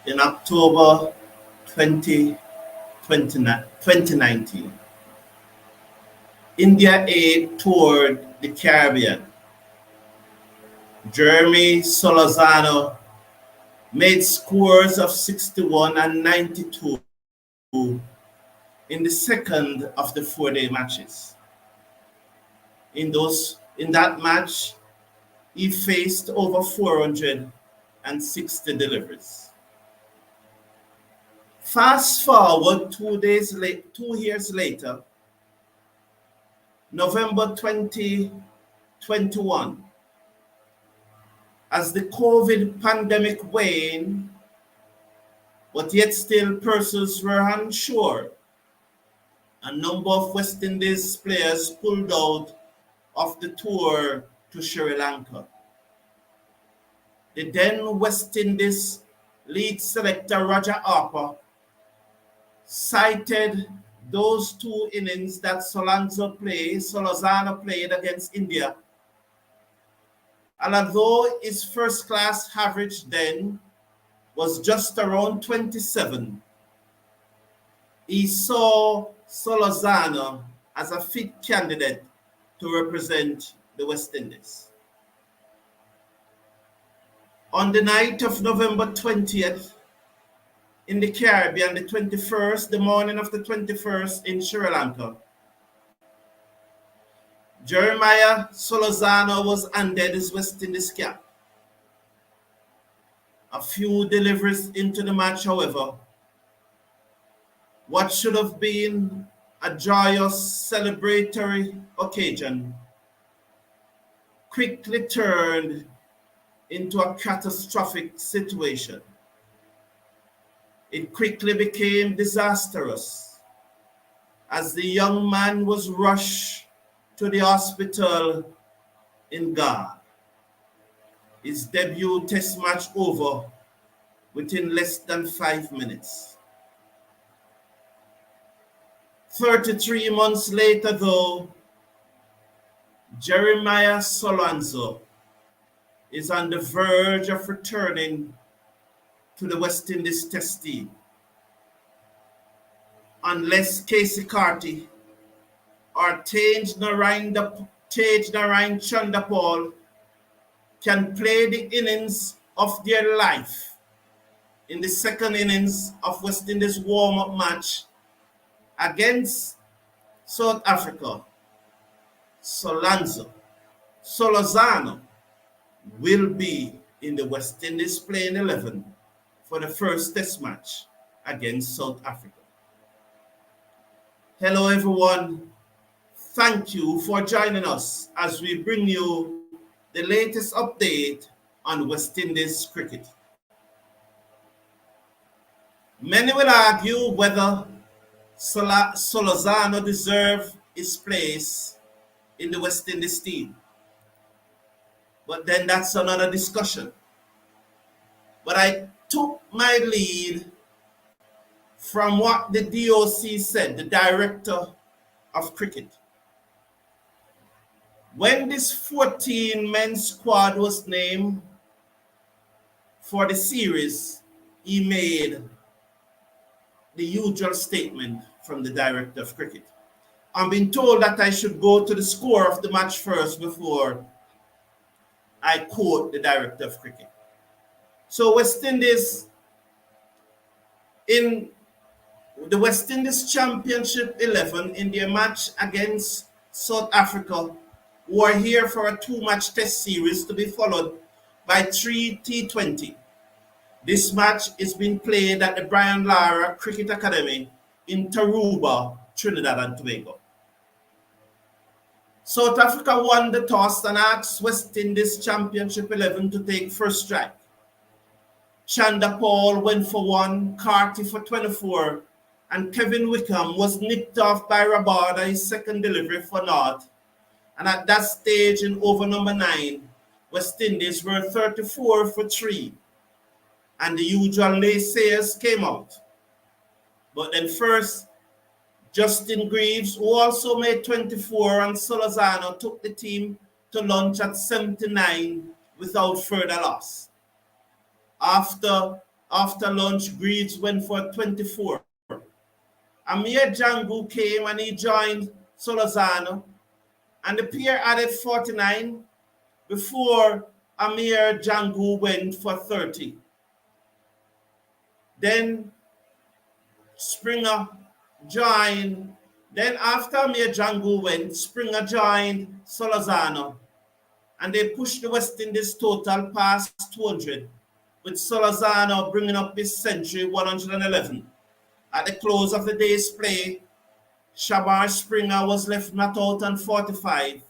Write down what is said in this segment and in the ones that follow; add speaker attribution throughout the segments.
Speaker 1: in October 2019. India A toured the Caribbean. Jeremy Solozano made scores of 61 and 92 in the second of the 4-day matches. In that match, he faced over 460 deliveries. Fast forward 2 years later, November 2021, as the COVID pandemic waned, but yet still persons were unsure, a number of West Indies players pulled out of the tour to Sri Lanka. The then West Indies lead selector Roger Harper cited those 2 innings that Solozano played against India. And although his first class average then was just around 27, he saw Solozano as a fit candidate to represent the West Indies. On the night of November 20th, in the Caribbean, the morning of the 21st in Sri Lanka, Jeremiah Solozano was handed his West Indies cap. A few deliveries into the match, however, what should have been a joyous celebratory occasion quickly turned into a catastrophic situation. It quickly became disastrous as the young man was rushed to the hospital in Ghana. His debut test match over within less than 5 minutes. 33 months later, though, Jeremiah Solozano is on the verge of returning to the West Indies test team. Unless Casey Carty or Tej Narain Chandapal can play the innings of their life in the second innings of West Indies warm-up match against South Africa, Solozano will be in the West Indies playing 11 for the first test match against South Africa. Hello everyone, thank you for joining us as we bring you the latest update on West Indies cricket. Many will argue whether Solozano deserves his place in the West Indies team. But then that's another discussion. But I took my lead from what the DOC said, the Director of Cricket. When this 14-man squad was named for the series, he made the usual statement from the Director of Cricket. I'm being told that I should go to the score of the match first before I quote the Director of Cricket. So West Indies, in the West Indies Championship 11 in their match against South Africa, who are here for a 2-match test series to be followed by 3 T20. This match is being played at the Brian Lara Cricket Academy in Tarouba, Trinidad and Tobago. South Africa won the toss and asked West Indies Championship 11 to take first strike. Chandapal went for 1, Carty for 24, and Kevin Wickham was nicked off by Rabada, his second delivery for naught. And at that stage in over number 9, West Indies were 34 for 3. And the usual naysayers came out. But then first, Justin Greaves, who also made 24, and Solozano took the team to lunch at 79 without further loss. After After lunch, Greaves went for 24. Amir Jangoo came and he joined Solozano, and the pair added 49 before Amir Jangoo went for 30. Then Springer joined. Then after Amir Jangoo went, Springer joined Solozano, and they pushed the West Indies total past 200, with Solozano bringing up his century 111. At the close of the day's play, Shamar Springer was left not out on 45,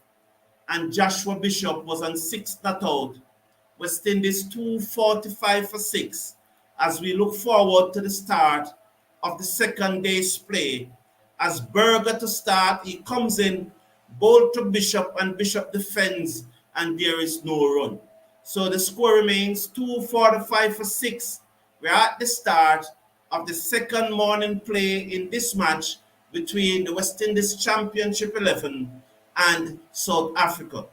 Speaker 1: and Joshua Bishop was on 6 not out. West Indies 245 for 6 as we look forward to the start of the second day's play. As Berger to start, he comes in, ball to Bishop, and Bishop defends, and there is no run. So the score remains 245 for 6. We're at the start of the second morning play in this match between the West Indies Championship 11 and South Africa.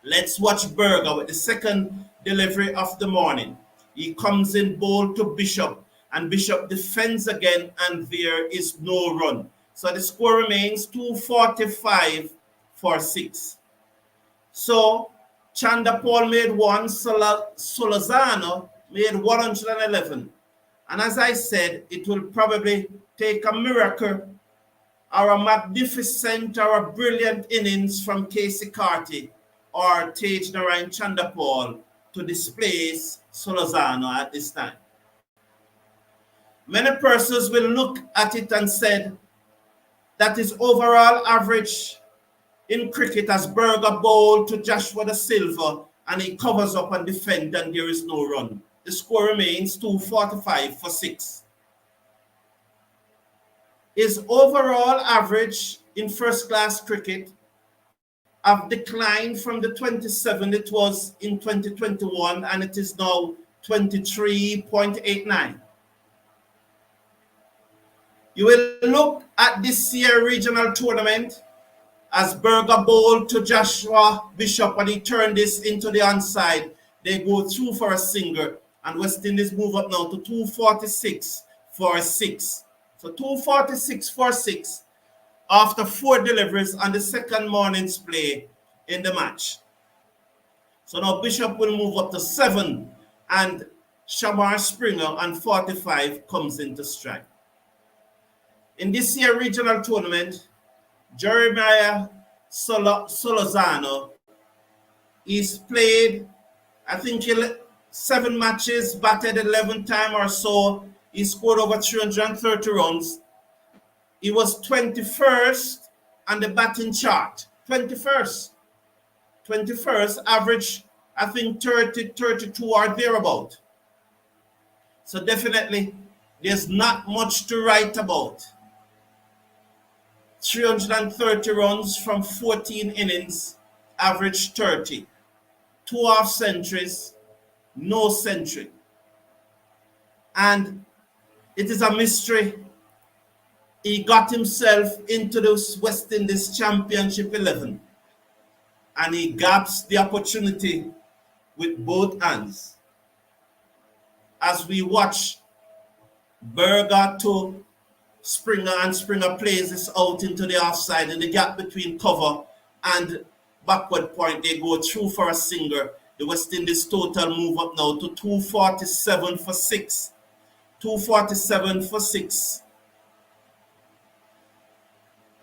Speaker 1: Let's watch Berger with the second delivery of the morning. He comes in bold to Bishop, and Bishop defends again, and there is no run. So the score remains 245 for 6. So Chanda Paul made 1, Solozano made 111. And as I said, it will probably take a miracle or a magnificent or a brilliant innings from Casey Carty or Tej Narayan Chanderpaul to displace Solozano at this time. Many persons will look at it and said that his overall average in cricket as Berger bowled to Joshua Da Silva and he covers up and defends and there is no run. The score remains 245 for 6. His overall average in first-class cricket have declined from the 27 it was in 2021, and it is now 23.89. You will look at this year regional tournament as Berger bowled to Joshua Bishop and he turned this into the onside. They go through for a single, and West Indies move up now to 246 for 6. So 246 for 6 after 4 deliveries on the second morning's play in the match. So now Bishop will move up to 7, and Shamar Springer on 45 comes into strike. In this year regional tournament, Jeremy Solozano is played, I think, 7 matches, batted 11 times or so. He scored over 330 runs. He was 21st on the batting chart. 21st, average, I think 30, 32 or thereabout. So definitely, there's not much to write about. 330 runs from 14 innings, average 30. 2 half centuries, no century. And it is a mystery. He got himself into the West Indies Championship 11, and he grabs the opportunity with both hands. As we watch Berger to Springer, and Springer plays this out into the offside, in the gap between cover and backward point, they go through for a single. The West Indies total move up now to 247 for 6. 247 for 6.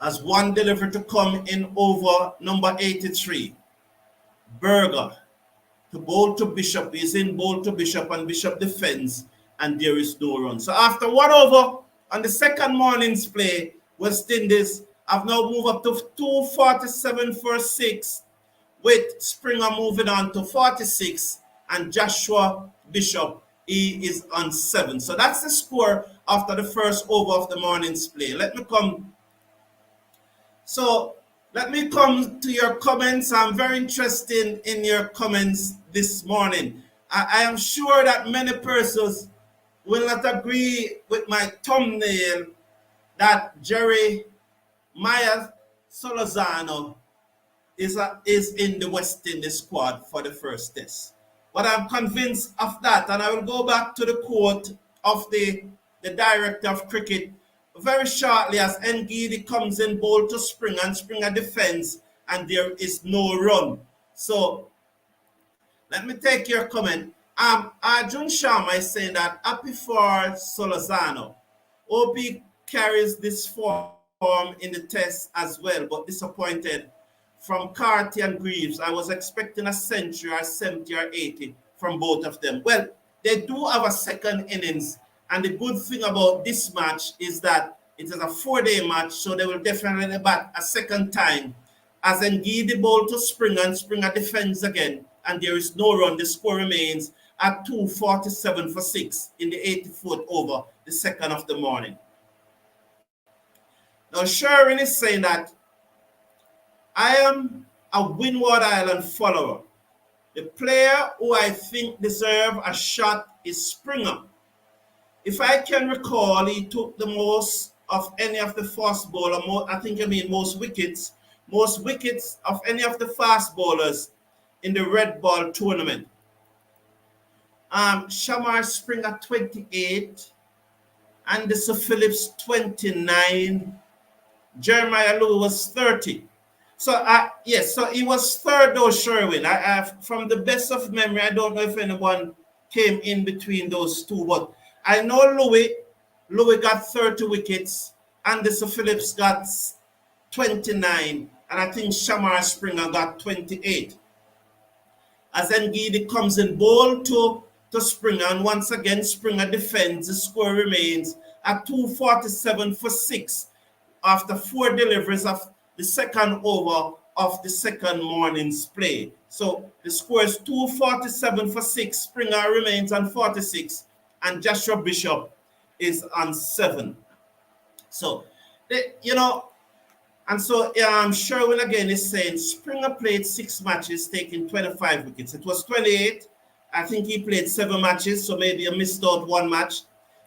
Speaker 1: As one delivery to come in over number 83. Berger to bowl to Bishop. He's in bowl to Bishop, and Bishop defends, and there is no run. So after 1 over on the second morning's play, West Indies have now moved up to 247 for 6, with Springer moving on to 46, and Joshua Bishop, he is on 7. So that's the score after the first over of the morning's play. Let me come to your comments. I'm very interested in your comments this morning. I am sure that many persons will not agree with my thumbnail that Jeremy Solozano is in the West Indies squad for the first test. But I'm convinced of that. And I will go back to the quote of the director of cricket very shortly as Ngidi comes in bold to Springer and Springer defends and there is no run. So let me take your comment. Arjun Sharma is saying that happy for Solozano. OP carries this form in the test as well, but disappointed from Carty and Greaves. I was expecting a century or 70 or 80 from both of them. Well, they do have a second innings, and the good thing about this match is that it is a 4-day match, so they will definitely bat a second time. As Ngidi bowl to Springer and Springer defends again, and there is no run. The score remains at 247 for 6 in the 84th over, the second of the morning. Now, Sherwin is saying that I am a Windward Island follower. The player who I think deserves a shot is Springer. If I can recall, he took the most of any of the fast bowlers, most wickets of any of the fast bowlers in the red ball tournament. Shamar Springer 28, Anderson Phillips 29, Jeremiah Lewis was 30. So yes, so he was third though, Sherwin. From the best of memory, I don't know if anyone came in between those two, but I know Louis got 30 wickets, Anderson Phillips got 29, and I think Shamar Springer got 28. As Ngidi comes in bold to Springer, and once again Springer defends, the score remains at 247 for 6 after 4 deliveries of the second over of the second morning's play. So the score is 247 for 6. Springer remains on 46, and Joshua Bishop is on 7. So, and so Sherwin again is saying Springer played 6 matches, taking 25 wickets. It was 28. I think he played 7 matches, so maybe he missed out 1 match.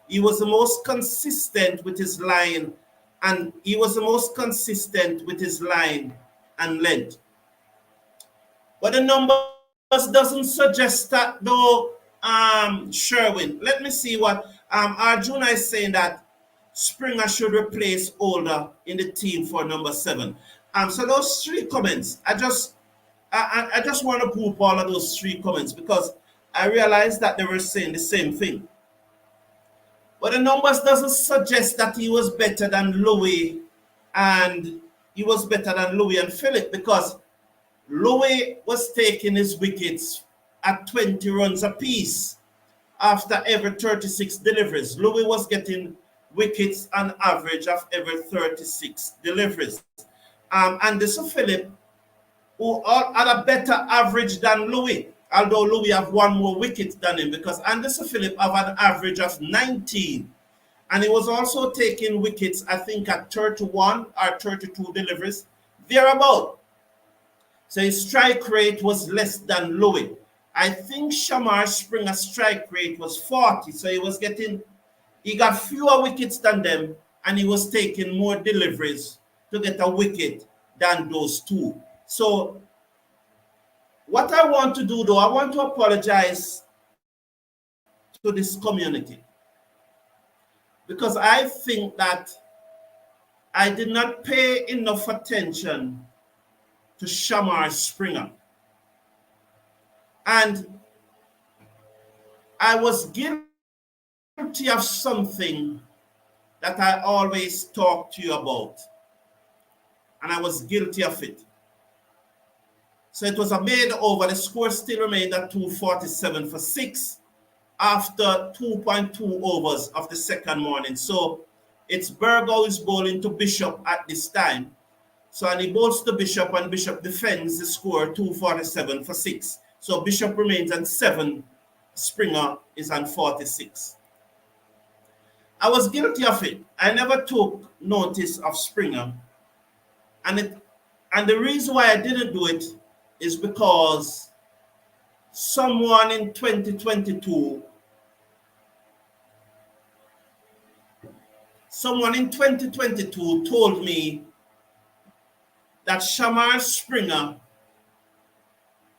Speaker 1: He was the most consistent with his line, and length. But the numbers doesn't suggest that though, Sherwin. Let me see what Arjuna is saying, that Springer should replace Older in the team for number 7. So those 3 comments, I just want to group all of those 3 comments because I realized that they were saying the same thing. But the numbers doesn't suggest that he was better than Louis and Philip, because Louis was taking his wickets at 20 runs apiece after every 36 deliveries. Louis was getting wickets on average of every 36 deliveries. Anderson Philip, who had a better average than Louis, although Louis have 1 more wicket than him, because Anderson Philip have an average of 19. And he was also taking wickets, I think, at 31 or 32 deliveries, thereabout. So his strike rate was less than Louis. I think Shamar Springer's strike rate was 40, so he got fewer wickets than them, and he was taking more deliveries to get a wicket than those 2. So what I want to do, though, I want to apologize to this community, because I think that I did not pay enough attention to Shamar Springer. And I was guilty of something that I always talk to you about. And I was guilty of it. So it was a made over. The score still remained at 247 for 6 after 2.2 overs of the second morning. So it's Burgo is bowling to Bishop at this time. So and he bowls to Bishop, and Bishop defends the score 247 for 6. So Bishop remains on 7. Springer is on 46. I was guilty of it. I never took notice of Springer. And the reason why I didn't do it is because someone in 2022 told me that Shamar Springer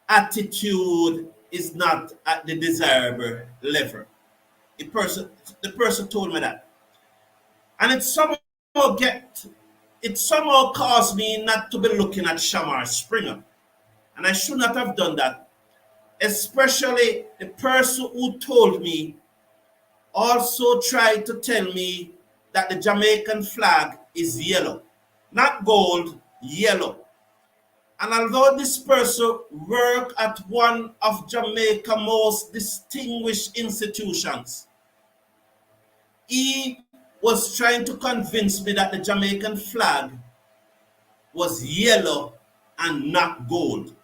Speaker 1: attitude is not at the desirable level. The person told me that. And it somehow caused me not to be looking at Shamar Springer. And I should not have done that. Especially the person who told me also tried to tell me that the Jamaican flag is yellow. Not gold, yellow. And although this person worked at one of Jamaica's most distinguished institutions, he was trying to convince me that the Jamaican flag was yellow and not gold.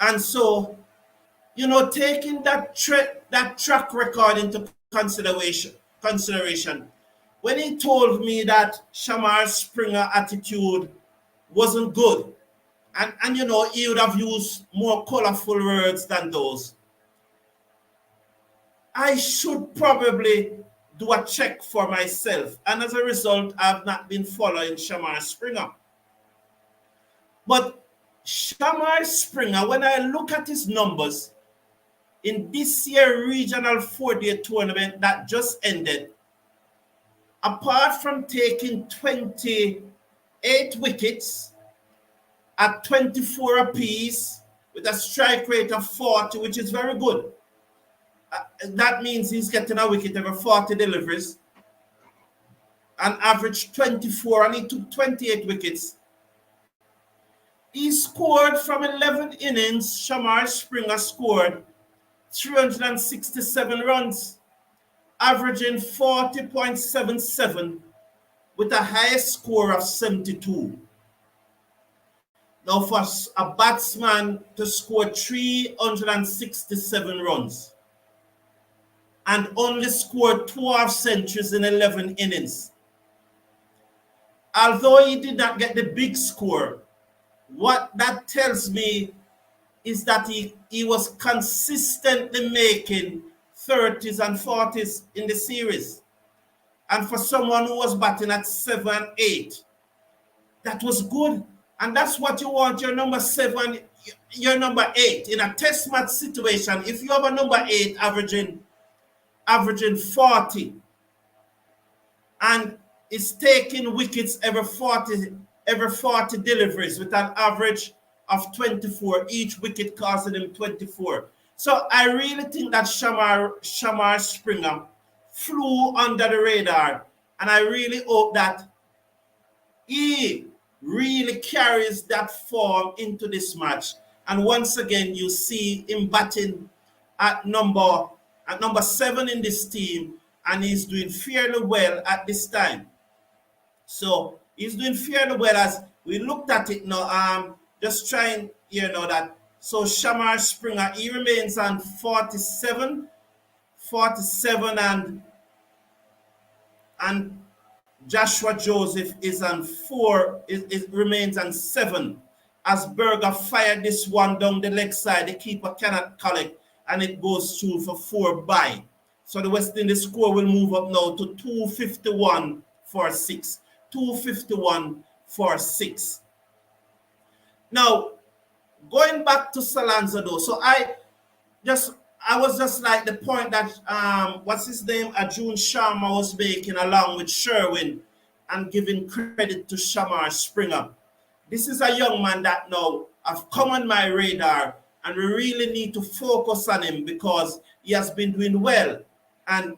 Speaker 1: And so, taking that track record into consideration, when he told me that Shamar Springer attitude wasn't good, and he would have used more colorful words than those, I should probably do a check for myself. And as a result, I've not been following Shamar Springer. But Shamar Springer, when I look at his numbers in this year regional 4-day tournament that just ended, apart from taking 28 wickets at 24 apiece with a strike rate of 40, which is very good. That means he's getting a wicket every 40 deliveries, an average 24, and he took 28 wickets. He scored from 11 innings. Shamar Springer scored 367 runs, averaging 40.77 with a highest score of 72. Now, for a batsman to score 367 runs and only scored 2 half-centuries in 11 innings, although he did not get the big score, what that tells me is that he was consistently making 30s and 40s in the series. And for someone who was batting at 7, 8, that was good. And that's what you want your number 7, your number 8. In a test match situation, if you have a number 8 averaging 40 and is taking wickets every 40 deliveries with an average of 24, each wicket costing him 24. So I really think that Shamar Springer flew under the radar, and I really hope that he really carries that form into this match. And once again, you see him batting at number 7 in this team, and he's doing fairly well at this time. So he's doing fairly well as we looked at it now. Just trying, that. So Shamar Springer, he remains on 47, and Joshua Joseph is on 4, it remains on 7. As Berger fired this one down the leg side, the keeper cannot collect, and it goes through for 4 by. So the West Indies score will move up now to 251 for 6. 251 for 6. Now, going back to Solano though, so I was just like the point that what's his name, Arjun Sharma was making along with Sherwin, and giving credit to Shamar Springer. This is a young man that now have come on my radar, and we really need to focus on him because he has been doing well. And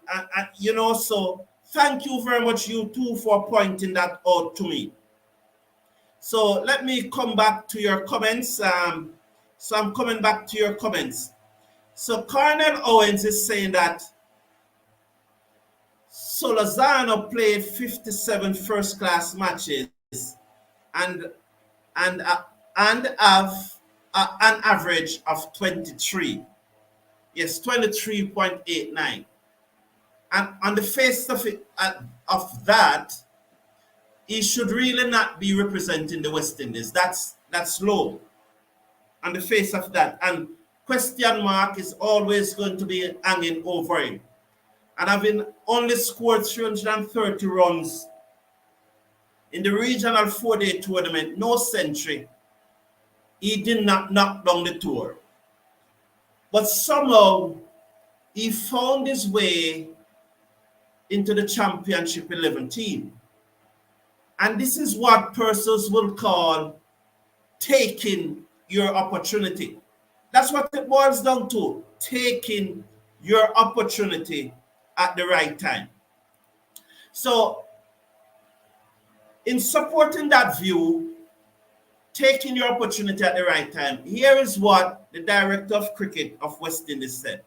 Speaker 1: so thank you very much, you two, for pointing that out to me. So let me come back to your comments. So I'm coming back to your comments. So Colonel Owens is saying that Solozano played 57 first-class matches and have an average of 23. Yes, 23.89. And on the face of it, of that, he should really not be representing the West Indies. That's low on the face of that. And question mark is always going to be hanging over him. And having only scored 330 runs in the regional 4-day tournament, no century, he did not knock down the tour. But somehow he found his way into the championship 11 team. And this is what persons will call taking your opportunity. That's what it boils down to, taking your opportunity at the right time. So, in supporting that view, taking your opportunity at the right time, here is what the director of cricket of West Indies said.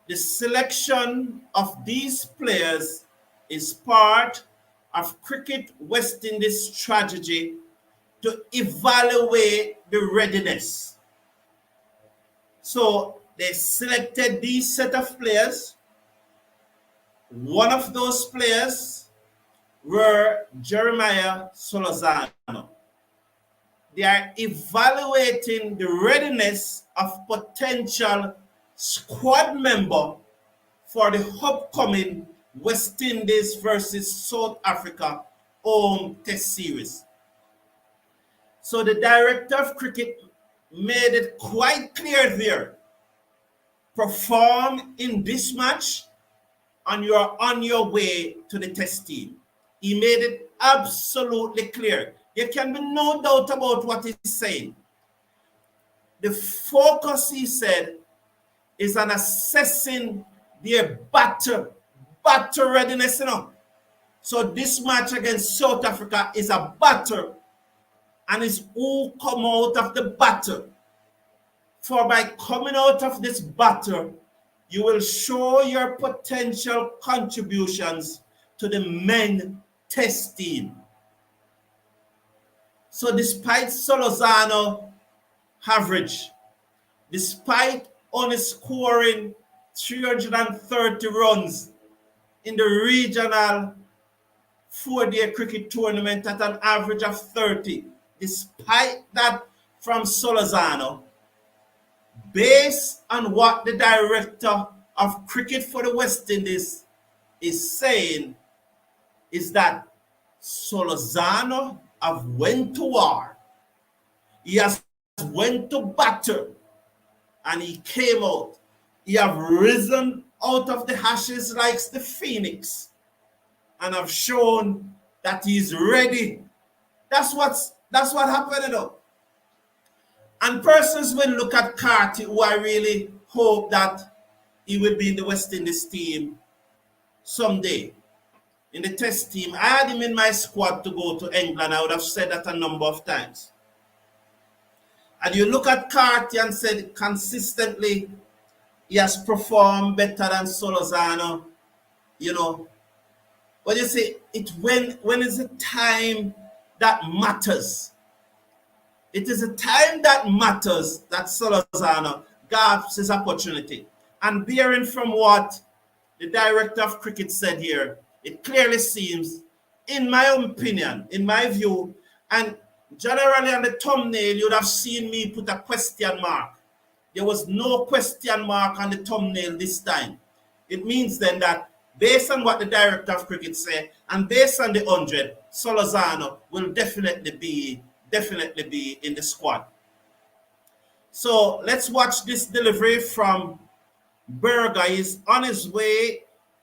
Speaker 1: The selection of these players is part of Cricket West Indies strategy to evaluate the readiness. So they selected these set of players. One of those players were Jeremy Solozano. They are evaluating the readiness of potential squad member for the upcoming West Indies versus South Africa home test series. So the director of cricket made it quite clear there. Perform in this match and you're on your way to the test team. He made it absolutely clear. There can be no doubt about what he's saying. The focus, he said, is on assessing their battle readiness. So this match against South Africa is a battle, and it's who come out of the battle. For by coming out of this battle, you will show your potential contributions to the men test team. So despite Solozano average, despite only scoring 330 runs in the regional 4-day cricket tournament at an average of 30, despite that from Solozano, based on what the director of cricket for the West Indies is saying, is that Solozano have went to war. He has went to battle and he came out. He have risen out of the ashes like the phoenix and have shown that he's ready. That's what happened, And persons will look at Carty, who I really hope that he will be in the West Indies team someday. In the test team, I had him in my squad to go to England. I would have said that a number of times. And you look at Carty and said consistently he has performed better than Solozano, But you see, when is the time that matters? It is a time that matters that Solozano grabs his opportunity. And bearing from what the director of cricket said here, it clearly seems, in my opinion, in my view, and generally on the thumbnail, you'd have seen me put a question mark. There was no question mark on the thumbnail this time. It means then that based on what the director of cricket said and based on the 100, Solozano will definitely be in the squad. So let's watch this delivery from Berger. He's on his way.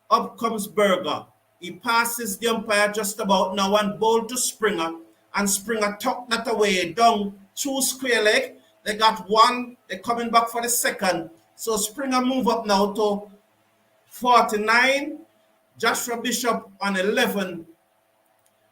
Speaker 1: Up comes Berger. He passes the umpire just about now and bowled to Springer. And Springer tucked that away down 2 square leg. They got one. They're coming back for the second. So Springer move up now to 49. Joshua Bishop on 11.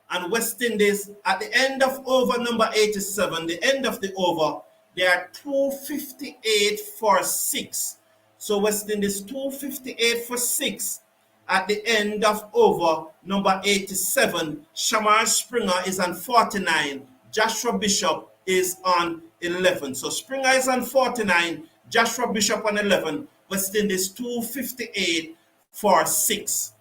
Speaker 1: And West Indies at the end of over number 87, the end of the over, they are 258 for 6. So West Indies 258 for 6 at the end of over number 87. Shamar Springer is on 49. Joshua Bishop is on 11. So Springer is on 49. Joshua Bishop on 11. West Indies 258 for 6.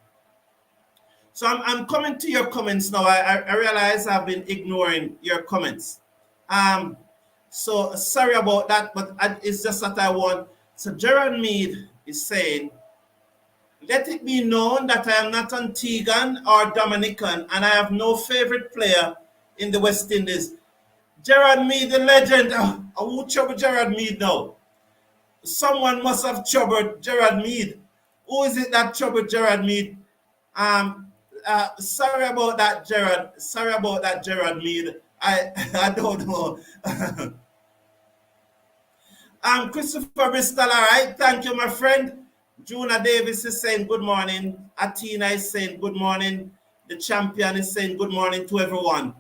Speaker 1: So I'm coming to your comments now. I realize I've been ignoring your comments. So sorry about that, but it's just that I want. So Gerard Mead is saying, let it be known that I am not Antiguan or Dominican and I have no favorite player in the West Indies. Gerard Mead, the legend. I won't trouble Gerard Mead now. someone must have troubled Gerard Mead. Who is it that troubled Gerard Mead? Sorry about that, Gerard. Sorry about that, Gerard Mead. I don't know. Christopher Bristol, all right. Thank you, my friend. Juna Davis is saying good morning. Atina is saying good morning. The champion is saying good morning to everyone.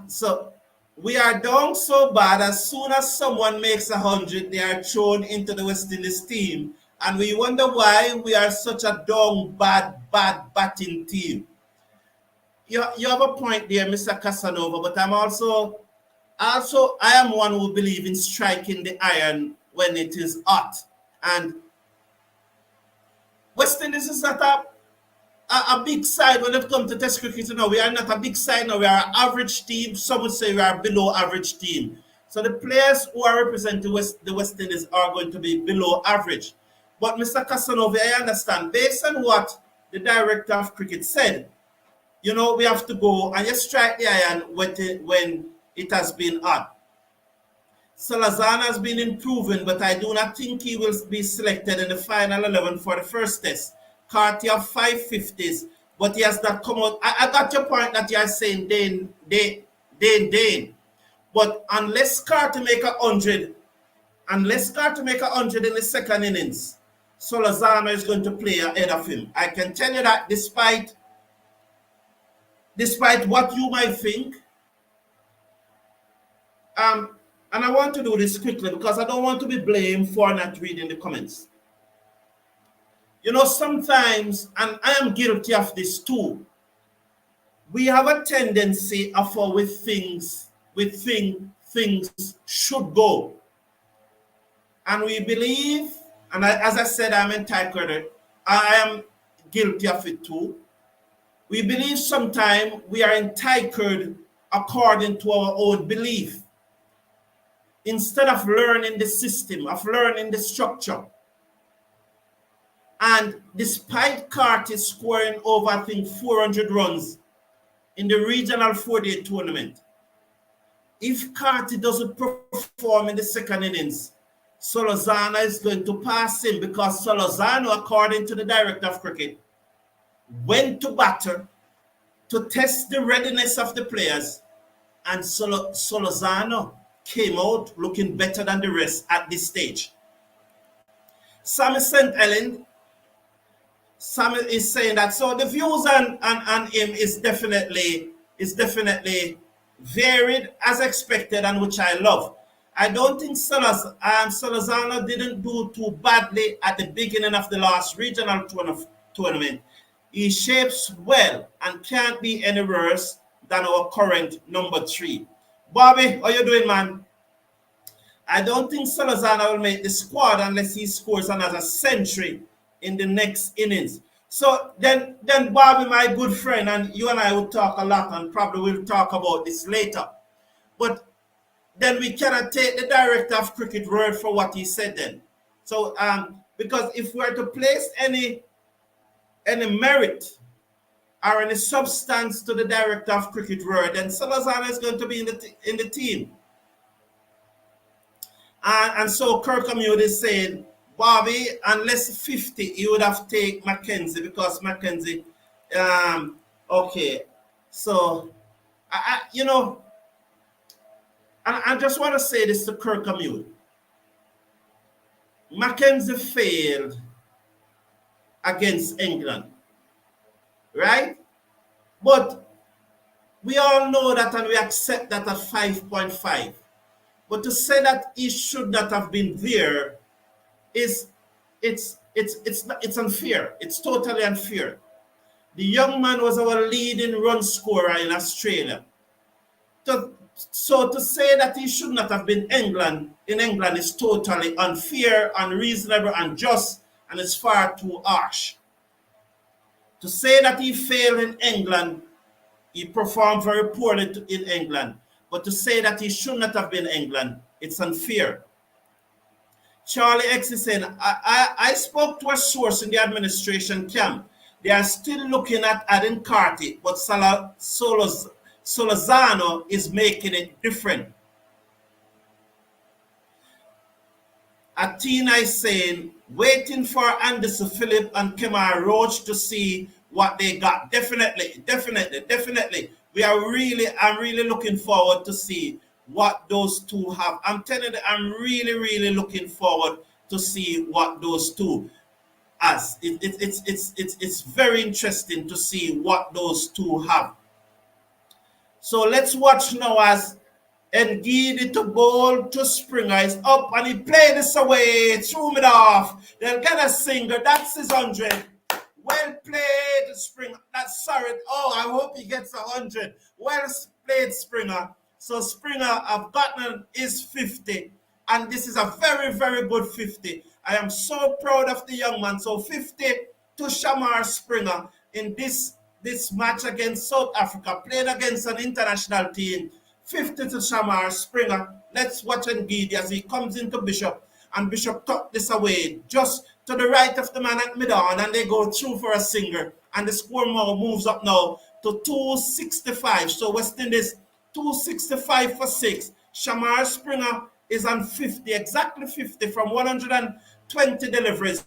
Speaker 1: So we are down so bad. As soon as someone makes 100, they are thrown into the West Indies team, and we wonder why we are such a down bad batting team. You have a point there, Mr. Casanova, but I'm also I am one who believes in striking the iron when it is hot. And West Indies is not a big side when it comes to Test cricket. We are not a big side now. We are an average team. Some would say we are below average team. So the players who are representing the West Indies are going to be below average. But Mr. Casanova, I understand, based on what the director of cricket said, we have to go and just strike the iron when it has been hot. Solozano has been improving, but I do not think he will be selected in the final 11 for the first test. Carty have 550s, but he has not come out. I got your point that you are saying Dane. But unless Carty make 100 in the second innings, Solozano is going to play ahead of him. I can tell you that despite what you might think. And I want to do this quickly because I don't want to be blamed for not reading the comments. Sometimes, and I am guilty of this too, we have a tendency of how we think things should go. And we believe, and as I said, I'm entitled, I am guilty of it too. We believe sometimes we are entitled according to our own belief, instead of learning the system, of learning the structure. And despite Carty scoring over, I think, 400 runs in the regional 4-day tournament, if Carty doesn't perform in the second innings, Solozano is going to pass him, because Solozano, according to the director of cricket, went to batter to test the readiness of the players, and Solozano came out looking better than the rest at this stage. Sam St. Ellen, Sam is saying that, so the views on him is definitely varied as expected, and which I love. I don't think Solozano didn't do too badly at the beginning of the last regional tournament. He shapes well and can't be any worse than our current number 3. Bobby, how you doing, man? I don't think Solozano will make the squad unless he scores another century in the next innings. So then Bobby, my good friend, and you and I will talk a lot, and probably we'll talk about this later. But then we cannot take the director of cricket word for what he said then. So because if we are to place any merit or any substance to the director of cricket word, then Solozano is going to be in the team. And so Kirkhamute is saying, Bobby, unless 50, he would have taken Mackenzie, because Mackenzie, okay. So, I just want to say this to Kirkhamute. Mackenzie failed against England, right? But we all know that, and we accept that at 5.5. But to say that he should not have been there it's unfair. It's totally unfair. The young man was our leading run scorer in Australia. So to say that he should not have been in England is totally unfair, unreasonable, unjust, and it's far too harsh. To say that he failed in England, he performed very poorly in England. But to say that he should not have been in England, it's unfair. Charlie X is saying, I spoke to a source in the administration camp. They are still looking at adding Carty, but Solozano is making it different. Athena is saying, waiting for Anderson Phillip and Kemar Roach to see what they got. Definitely. I'm really looking forward to see what those two have. I'm telling you, I'm really looking forward to see what those two as. It's very interesting to see what those two have. So let's watch now as Ngidi to bowl to Springer is up and he played this away, threw it off. They'll get a single. That's his 100. Well played, Springer. That's sorry. Oh, I hope he gets 100. Well played, Springer. So Springer, I've gotten his 50. And this is a very good 50. I am so proud of the young man. So 50 to Shamar Springer in this match against South Africa, playing against an international team. 50 to Shamar Springer. Let's watch Ngidi as he comes into Bishop. And Bishop tucked this away just to the right of the man at mid-on. And they go through for a single. And the score moves up now to 265. So West Indies 265 for 6. Shamar Springer is on 50, exactly 50 from 120 deliveries.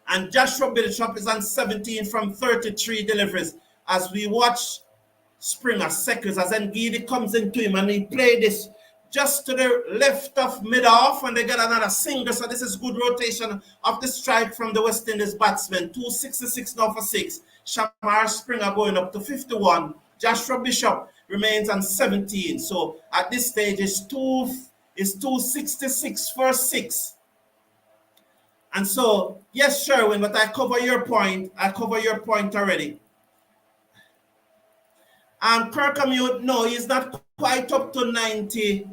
Speaker 1: And Joshua Bishop is on 17 from 33 deliveries. As we watch Springer seconds, as Ngidi comes into him and he played this just to the left of mid-off and they get another single. So this is good rotation of the strike from the West Indies batsmen. 266 now for 6. Shamar Springer going up to 51. Joshua Bishop remains on 17. So at this stage it's 266 for 6. And so, yes, Sherwin, but I cover your point already. And Kirkhamute, no, he's not quite up to 90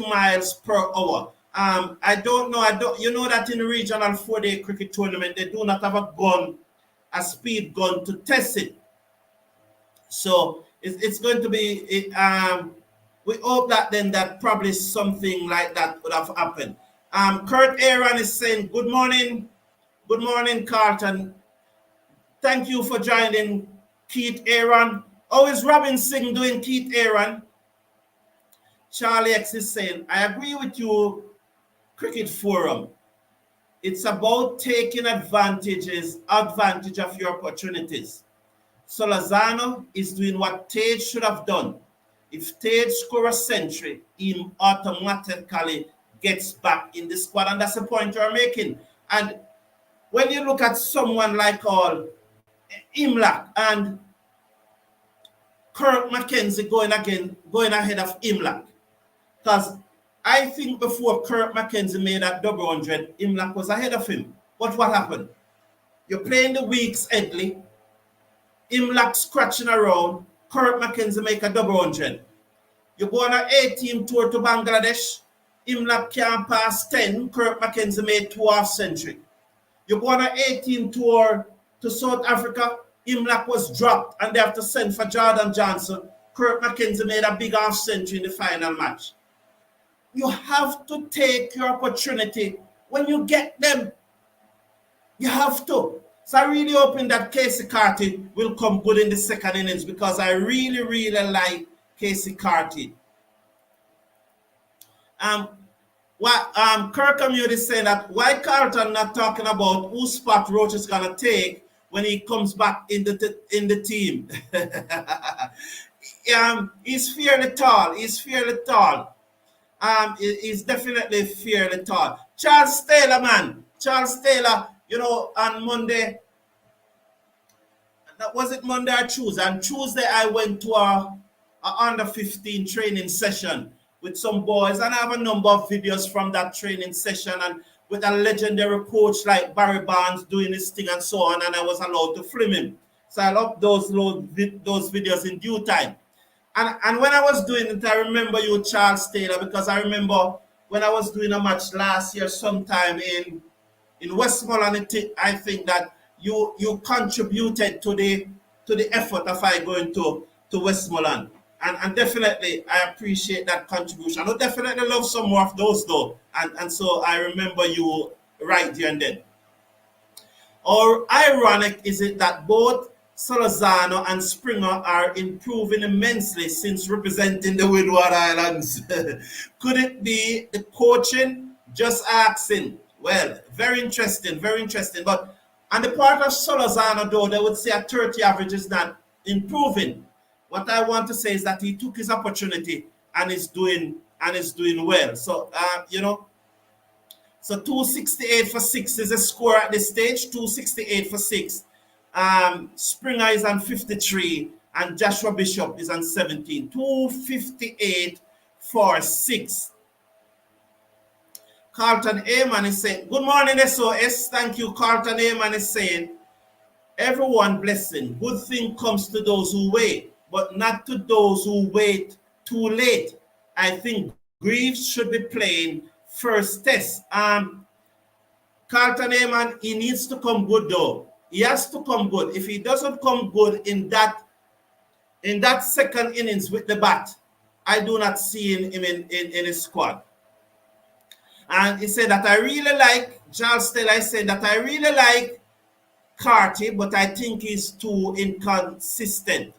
Speaker 1: miles per hour. I don't know. You know that in the regional 4-day cricket tournament, they do not have a speed gun to test it. So it's going to be, we hope that then that probably something like that would have happened. Kurt Aaron is saying, good morning, Carlton. Thank you for joining, Keith Aaron. How is Robin Singh doing, Keith Aaron? Charlie X is saying, I agree with you, Cricket Forum. It's about taking advantage of your opportunities. Solozano is doing what Tage should have done. If Tage scores a century, he automatically gets back in the squad, and that's the point you're making. And when you look at someone like Imlach and Kirk McKenzie going ahead of Imlach, because I think before Kirk McKenzie made that double 100, Imlach was ahead of him. But what happened? You're playing the weeks, Edley. Imlach scratching around. Kirk McKenzie make a double 100. You go on an A-team tour to Bangladesh. Imlach can't pass 10. Kirk McKenzie made 2 half-century. You go on an A-team tour to South Africa. Imlach was dropped and they have to send for Jordan Johnson. Kirk McKenzie made a big half-century in the final match. You have to take your opportunity when you get them. You have to. So I really hoping that Casey Carty will come good in the second innings because I really like Casey Carty. Kirkhamute is saying that why Carlton not talking about whose spot Roach is gonna take when he comes back in the team. He's fairly tall. He's definitely fairly tall. Charles Taylor, man. Charles Taylor, on Monday. Was it Monday or Tuesday? On Tuesday, I went to a under 15 training session with some boys, and I have a number of videos from that training session, and with a legendary coach like Barry Barnes doing his thing and so on, and I was allowed to film him. So I'll upload those videos in due time. And when I was doing it, I remember you, Charles Taylor, because I remember when I was doing a match last year sometime in Westmoreland, I think that you contributed to the effort of I going to Westmoreland. And definitely, I appreciate that contribution. I definitely love some more of those, though. And so I remember you right there and then. Or ironic is it that both Solozano and Springer are improving immensely since representing the Windward Islands. Could it be the coaching, Just asking. Well, very interesting, very interesting. But on the part of Solozano, though, they would say a 30 average is not improving. What I want to say is that he took his opportunity and is doing well. So so 268 for 6 is a score at this stage. 268 for 6. Springer is on 53 and Joshua Bishop is on 17. 258 for 6. Carlton Ayman is saying, good morning, SOS. Thank you. Carlton Ayman is saying, everyone blessing. Good thing comes to those who wait, but not to those who wait too late. I think Greaves should be playing first test. Carlton Ayman, he needs to come good though. He has to come good. If he doesn't come good in that second innings with the bat, I do not see him in his squad. And he said that I really like, Charles Taylor said that I really like Carty, but I think he's too inconsistent.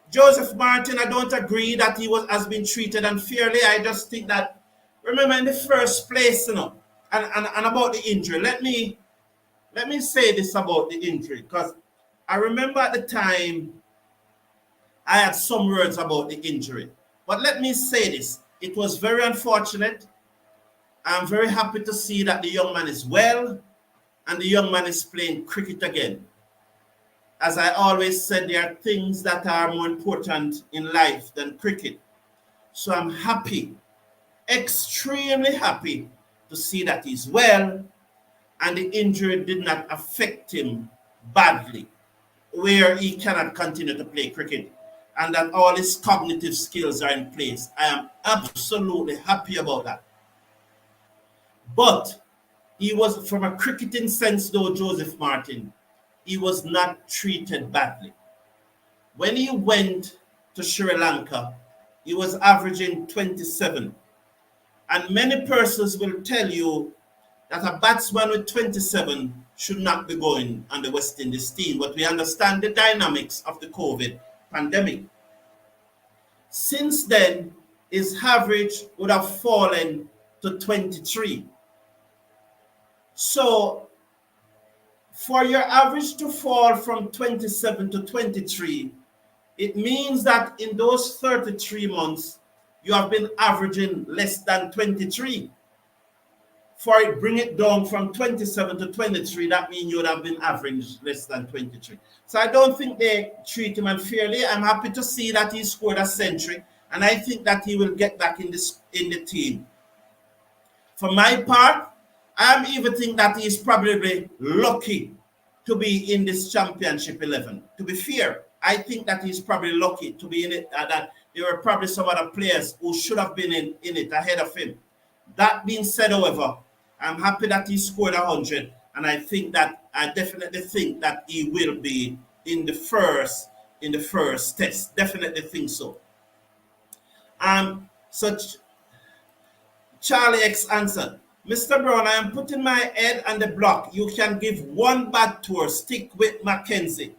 Speaker 1: Joseph Martin, I don't agree that he has been treated unfairly. I just think that, remember in the first place, and about the injury, let me say this about the injury, because I remember at the time I had some words about the injury. But let me say this. It was very unfortunate. I'm very happy to see that the young man is well and the young man is playing cricket again. As I always said, there are things that are more important in life than cricket. So I'm happy, extremely happy to see that he's well and the injury did not affect him badly, where he cannot continue to play cricket, and that all his cognitive skills are in place. I am absolutely happy about that. But he was, from a cricketing sense though, Joseph Martin, he was not treated badly. When he went to Sri Lanka, he was averaging 27. And many persons will tell you that a batsman with 27 should not be going on the West Indies team, but we understand the dynamics of the COVID pandemic. Since then, his average would have fallen to 23. So, for your average to fall from 27 to 23, it means that in those 33 months, you have been averaging less than 23. For it, bring it down from 27 to 23, that means you would have been average less than 23. So I don't think they treat him unfairly. I'm happy to see that he scored a century, and I think that he will get back in the team. For my part, I even think that he's probably lucky to be in this championship 11. To be fair, I think that he's probably lucky to be in it, that there were probably some other players who should have been in it ahead of him. That being said, however, I'm happy that he scored 100, and I definitely think that he will be in the first test. Definitely think so. So Charlie X answered, Mr. Brown, I am putting my head on the block. You can give one bad tour. Stick with Mackenzie.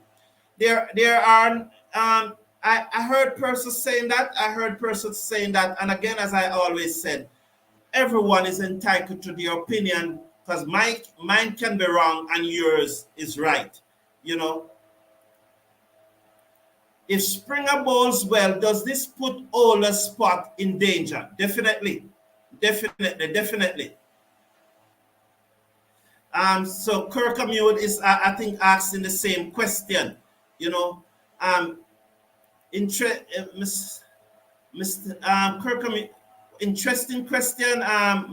Speaker 1: There are I heard persons saying that. And again, as I always said, everyone is entitled to their opinion, because mine can be wrong and yours is right. You know, if Springer bowls well, does this put Ola's spot in danger? Definitely. So Kirkamute is, I think, asking the same question. You know, Mr. Kirkamute, interesting question.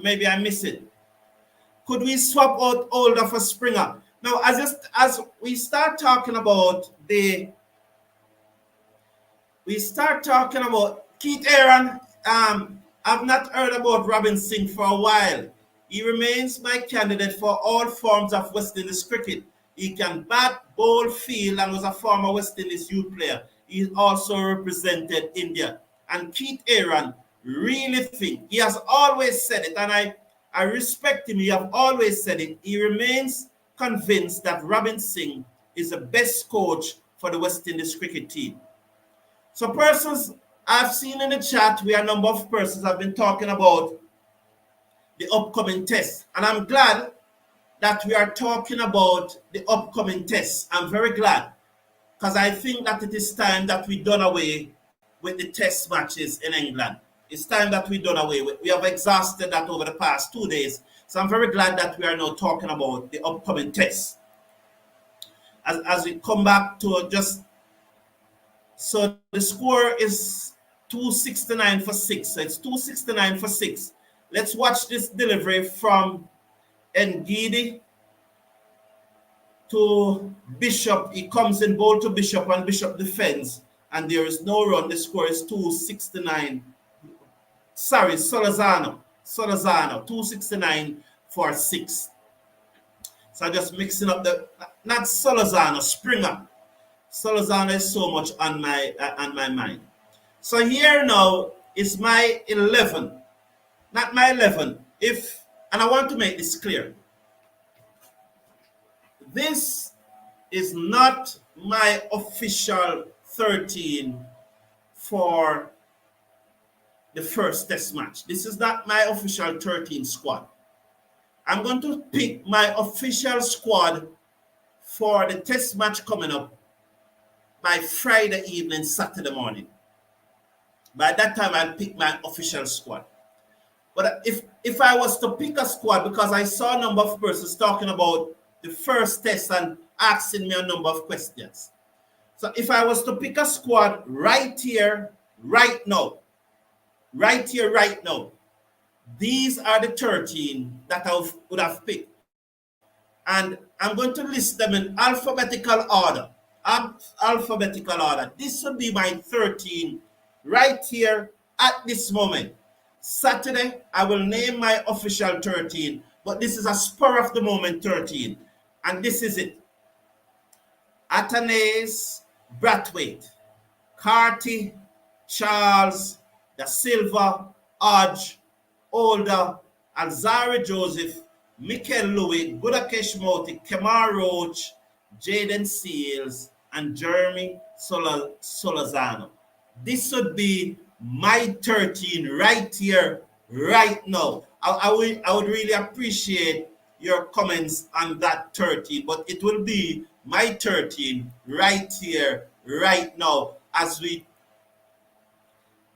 Speaker 1: Maybe I miss it. Could we swap out Older for Springer? Now, as we start talking about Keith Aaron, I've not heard about Robin Singh for a while. He remains my candidate for all forms of West Indies cricket. He can bat, bowl, field, and was a former West Indies youth player. He also represented India. And Keith Aaron really think, he has always said it, and I respect him, he has always said it, he remains convinced that Robin Singh is the best coach for the West Indies cricket team. So persons I've seen in the chat where a number of persons have been talking about the upcoming test. And I'm glad that we are talking about the upcoming tests. I'm very glad, because I think that it is time that we done away with the test matches in England. It's time that we done away with. We have exhausted that over the past 2 days. So I'm very glad that we are now talking about the upcoming tests. As we come back to just, so the score is 269 for 6. So it's 269 for 6. Let's watch this delivery from Ngidi to Bishop. He comes in bowl to Bishop and Bishop defends, and there is no run. The score is 269. Sorry, Solozano, 269 for 6. So I'm just mixing up the, not Solozano, Springer. Solozano is so much on my mind. So here now is my 11, not my 11. And I want to make this clear. This is not my official 13 for the first test match. This is not my official 13 squad. I'm going to pick my official squad for the test match coming up by Friday evening, Saturday morning. By that time, I'll pick my official squad. But if I was to pick a squad, because I saw a number of persons talking about the first test and asking me a number of questions. So if I was to pick a squad right here, right now, these are the 13 that I would have picked. And I'm going to list them in alphabetical order. This would be my 13 right here at this moment. Saturday, I will name my official 13, but this is a spur of the moment 13. And this is it. Athanaze, Brathwaite, Carty, Charles, Da Silva, Hodge, Older, Alzari Joseph, Mikel Louis, Gudakesh Moti, Kemar Roach, Jaden Seals, and Jeremy Solozano. This would be my 13 right here, right now. I would really appreciate your comments on that 13, but it will be my 13 right here, right now, as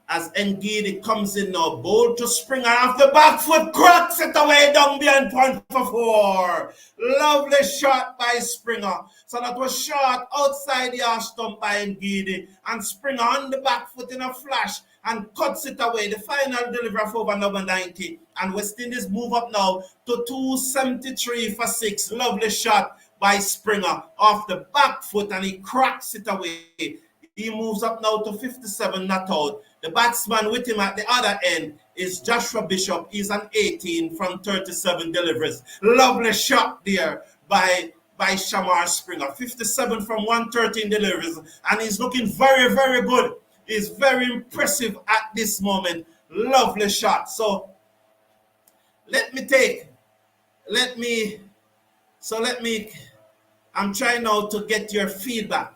Speaker 1: Ngidi comes in now, bold to Springer off the back foot, cracks it away down behind point for 4. Lovely shot by Springer. So that was shot outside the arch stump by Ngidi, and Springer on the back foot in a flash and cuts it away. The final delivery for over number 90, and West Indies move up now to 273 for 6. Lovely shot by Springer off the back foot, and he cracks it away. He moves up now to 57 not out. The batsman with him at the other end is Joshua Bishop. He's an 18 from 37 deliveries. Lovely shot there by Shamar Springer. 57 from 113 deliveries. And he's looking very, very good. He's very impressive at this moment. Lovely shot. So I'm trying now to get your feedback.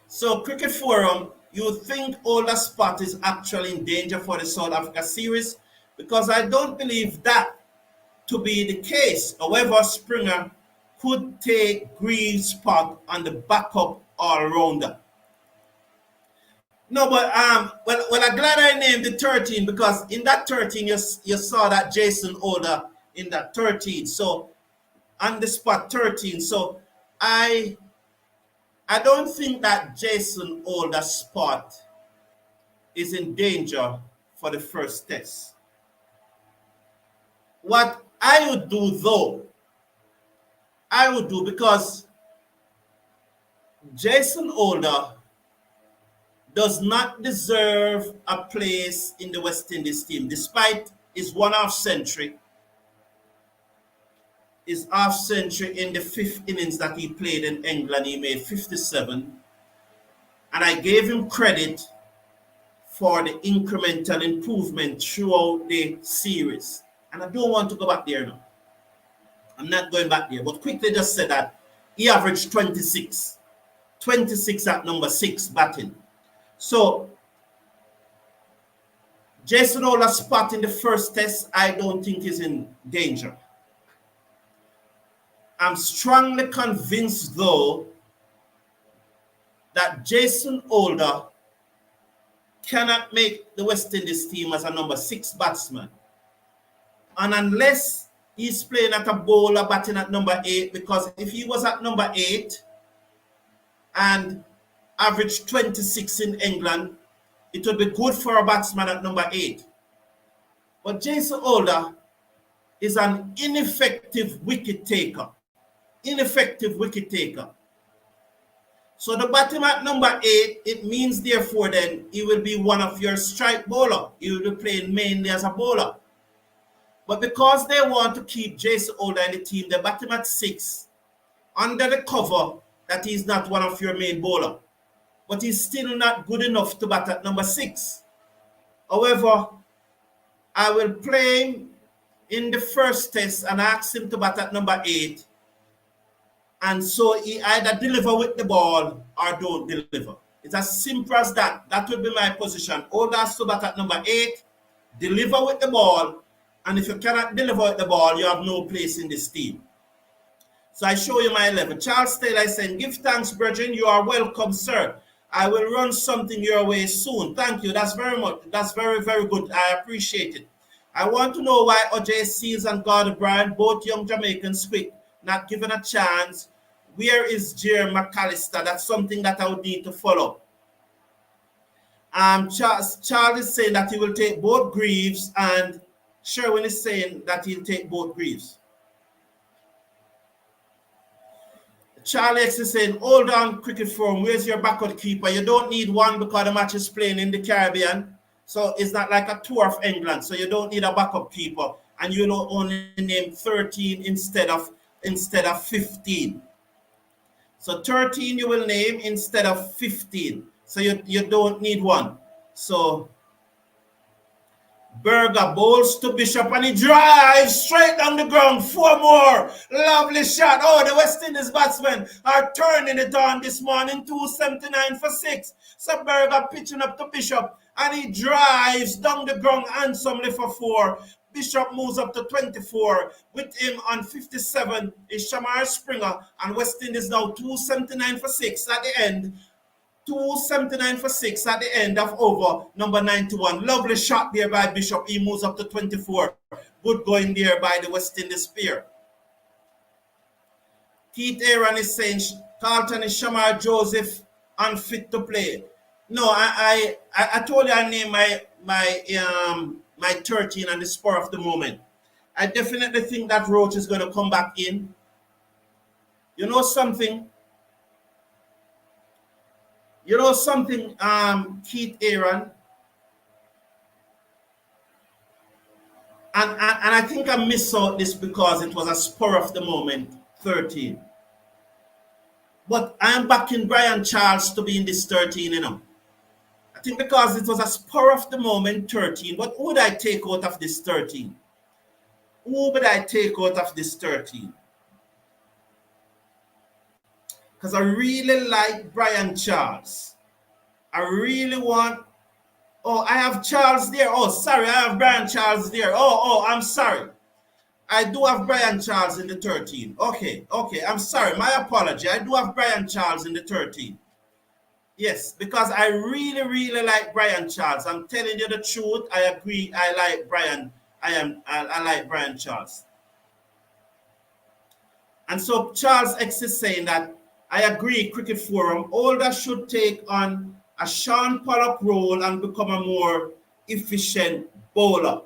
Speaker 1: So Cricket Forum, you think Older Spot is actually in danger for the South Africa series? Because I don't believe that to be the case. However, Springer could take Green's spot on the backup all-rounder. No, but well, I'm glad I named the 13, because in that 13 you saw that Jason Older in that 13. So on the spot 13. So I don't think that Jason Older's spot is in danger for the first test. What I would do though, because Jason Older does not deserve a place in the West Indies team, despite his one-half century. His half century in the 5th innings that he played in England, he made 57. And I gave him credit for the incremental improvement throughout the series. And I don't want to go back there now. I'm not going back there. But quickly just say that he averaged 26. 26 at number 6 batting. So Jason Holder's spot in the first test, I don't think is in danger. I'm strongly convinced, though, that Jason Holder cannot make the West Indies team as a number 6 batsman. And unless he's playing at a bowler batting at number 8, because if he was at number 8 and averaged 26 in England, it would be good for a batsman at number 8. But Jason Holder is an ineffective wicket taker. Ineffective wicket taker. So the batting at number 8, it means therefore then he will be one of your strike bowler. He will be playing mainly as a bowler. But because they want to keep Jason Holder in the team, they bat him at 6 under the cover that he's not one of your main bowler. But he's still not good enough to bat at number 6. However, I will play him in the first test and ask him to bat at number 8. And so he either deliver with the ball or don't deliver. It's as simple as that. That will be my position. Holder has to bat at number 8, deliver with the ball, and if you cannot deliver with the ball, you have no place in this team. So I show you my 11. Charles Taylor is saying, give thanks, brethren. You are welcome, sir. I will run something your way soon. Thank you. That's very much. That's very, very good. I appreciate it. I want to know why OJ Seals and Gordon Bryan, both young Jamaicans, quick, not given a chance. Where is Jeremy McAllister? That's something that I would need to follow. Charles is saying that he will take both Greaves, and Sherwin is saying that he'll take both Greaves. Charlie X is saying, hold on, cricket forum, where's your backup keeper? You don't need one because the match is playing in the Caribbean. So it's not like a tour of England. So you don't need a backup keeper. And you will only name 13 instead of 15. So 13 you will name instead of 15. So you don't need one. So Berger bowls to Bishop and he drives straight down the ground. 4 more. Lovely shot. Oh, the West Indies batsmen are turning it on this morning. 279 for 6. So Berger pitching up to Bishop and he drives down the ground handsomely for 4. Bishop moves up to 24. With him on 57 is Shamar Springer, and West Indies now 279 for 6 at the end. 279 for 6 at the end of over number 91. Lovely shot there by Bishop. He moves up to 24. Good going there by the West Indies pair. Keith Aaron is saying Carlton is Shamar Joseph unfit to play. No, I told you I named my 13 on the spur of the moment. I definitely think that Roach is going to come back in. You know something? Keith Aaron, and I think I missed out this because it was a spur of the moment 13. But I am backing Brian Charles to be in this 13, you know. I think because it was a spur of the moment 13. But who would I take out of this 13? Who would I take out of this 13? Because I really like Brian Charles. I really want... Oh, I have Charles there. Oh, sorry, I have Brian Charles there. Oh, I'm sorry. I do have Brian Charles in the 13. Okay, I'm sorry. My apology. I do have Brian Charles in the 13. Yes, because I really, really like Brian Charles. I'm telling you the truth. I agree. I like Brian. I like Brian Charles. And so Charles X is saying that I agree, Cricket Forum. Holder should take on a Sean Pollock role and become a more efficient bowler.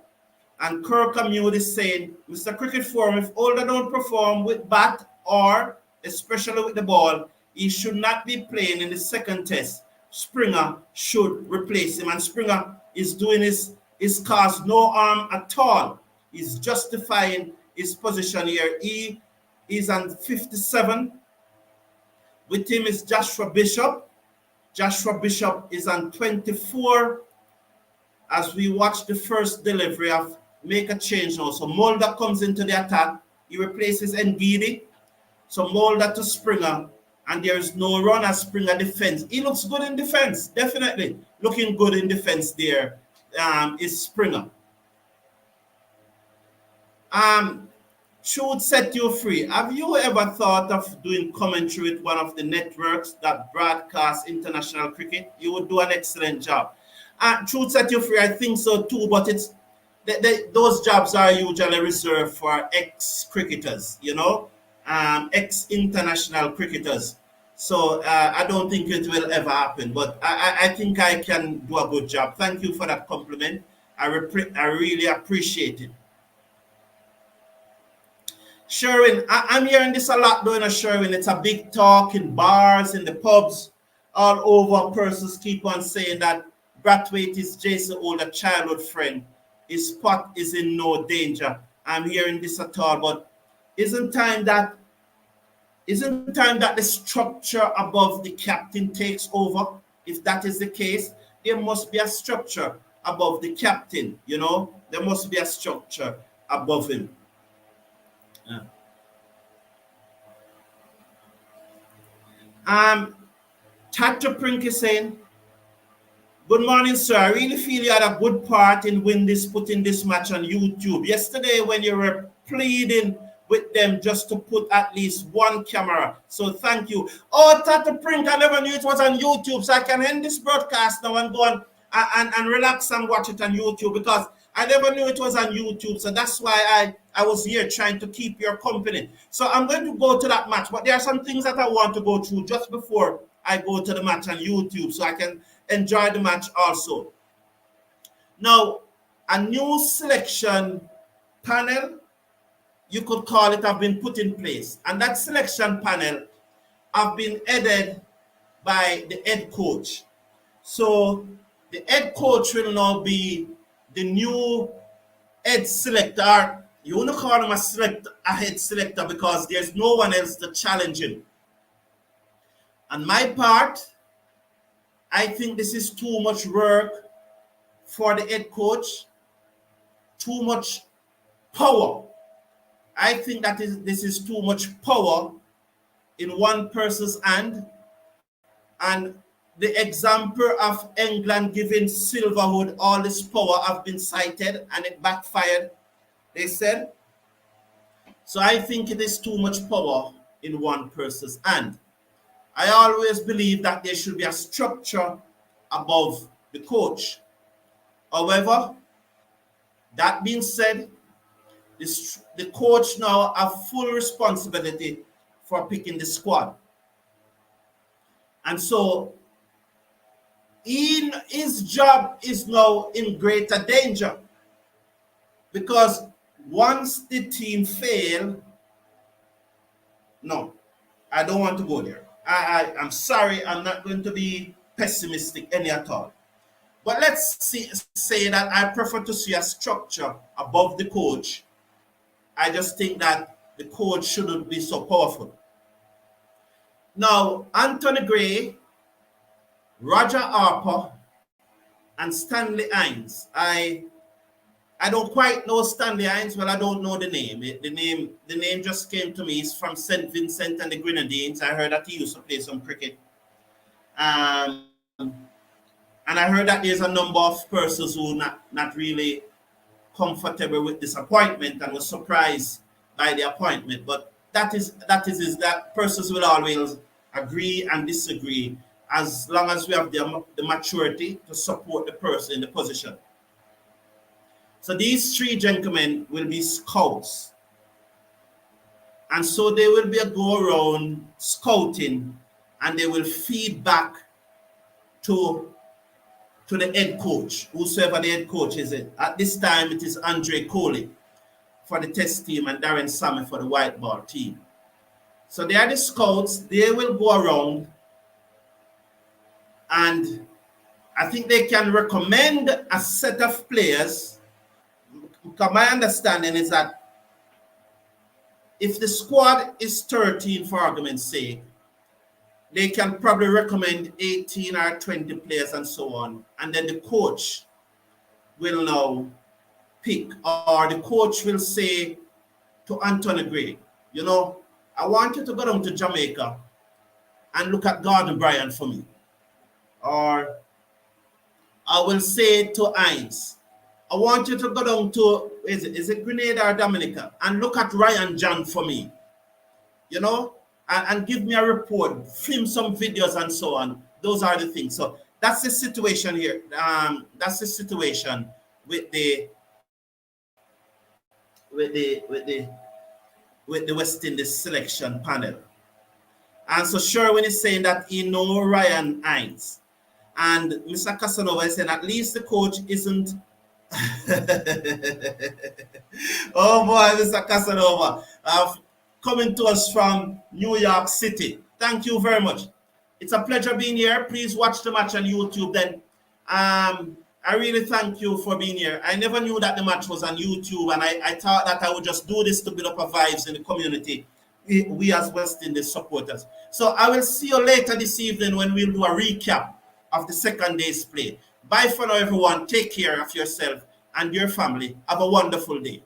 Speaker 1: And Kirk Amute is saying, Mr. Cricket Forum, if Holder don't perform with bat or especially with the ball, he should not be playing in the second test. Springer should replace him. And Springer is doing his cause no harm at all. He's justifying his position here. He is on 57. With him is Joshua Bishop. Joshua Bishop is on 24. As we watch the first delivery of make a change now. So Mulder comes into the attack. He replaces Ngidi. So Mulder to Springer. and there is no run as Springer defense. He looks good in defense, definitely. Looking good in defense there is Springer. Should set you free. Have you ever thought of doing commentary with one of the networks that broadcast international cricket? You would do an excellent job. Should set you free, I think so too, but it's those jobs are usually reserved for ex-cricketers, you know, ex-international cricketers. So I don't think it will ever happen, but I think I can do a good job. Thank you for that compliment. I really appreciate it. Sherwin, I'm hearing this a lot, though, Sherwin. It's a big talk in bars, in the pubs, all over. Persons keep on saying that Brathwaite is Jason older childhood friend. His spot is in no danger. I'm hearing this at all, but isn't time that the structure above the captain takes over? If that is the case, there must be a structure above the captain, you know? There must be a structure above him. Tata Prink is saying, good morning, sir. I really feel you had a good part in putting this match on YouTube. Yesterday, when you were pleading with them just to put at least one camera. So thank you. Oh, Tata Prink, I never knew it was on YouTube. So I can end this broadcast now and go and relax and watch it on YouTube, because I never knew it was on YouTube. So that's why I was here trying to keep your company. So I'm going to go to that match, but there are some things that I want to go through just before I go to the match on YouTube, so I can enjoy the match also. Now, a new selection panel, you could call it, have been put in place. And that selection panel have been headed by the head coach. So the head coach will now be the new head selector. You want to call him a head selector because there's no one else to challenge him. On my part, I think this is too much work for the head coach, too much power. I think that this is too much power in one person's hand. And the example of England giving Silverwood all this power have been cited, and it backfired, they said. So I think it is too much power in one person's hand. I always believe that there should be a structure above the coach. However, that being said, the coach now have full responsibility for picking the squad. And so his job is now in greater danger, because once the team fail, no, I don't want to go there. I'm sorry, I'm not going to be pessimistic any at all. But let's say that I prefer to see a structure above the coach. I just think that the coach shouldn't be so powerful. Now, Anthony Gray, Roger Harper, and Stanley Hines. I don't quite know Stanley Hines. Well, I don't know the name. The name just came to me. He's from St. Vincent and the Grenadines. I heard that he used to play some cricket. And I heard that there's a number of persons who not really comfortable with this appointment and was surprised by the appointment. But that persons will always agree and disagree, as long as we have the maturity to support the person in the position. So these three gentlemen will be scouts. And so they will be a go around scouting, and they will feed back to the head coach, whosoever the head coach is. At this time, it is Andre Coley for the test team and Darren Sammy for the white ball team. So they are the scouts. They will go around, and I think they can recommend a set of players. Because my understanding is that if the squad is 13, for argument's sake, they can probably recommend 18 or 20 players and so on. And then the coach will now pick, or the coach will say to Anthony Gray, you know, I want you to go down to Jamaica and look at Gordon Bryan for me. Or I will say to Hines, I want you to go down to, is it Grenada or Dominica, and look at Ryan John for me, you know, and give me a report, film some videos and so on. Those are the things. So that's the situation here. That's the situation with the with the with the with the West Indies selection panel. And so Sherwin is saying that he know Ryan Hines. And Mr. Casanova is saying at least the coach isn't. Oh boy, Mr. Casanova, coming to us from New York City. Thank you very much. It's a pleasure being here. Please watch the match on YouTube then. I really thank you for being here. I never knew that the match was on YouTube, and I thought that I would just do this to build up a vibes in the community. We as West Indies supporters. So I will see you later this evening when we'll do a recap of the second day's play. Bye for now, everyone. Take care of yourself and your family. Have a wonderful day.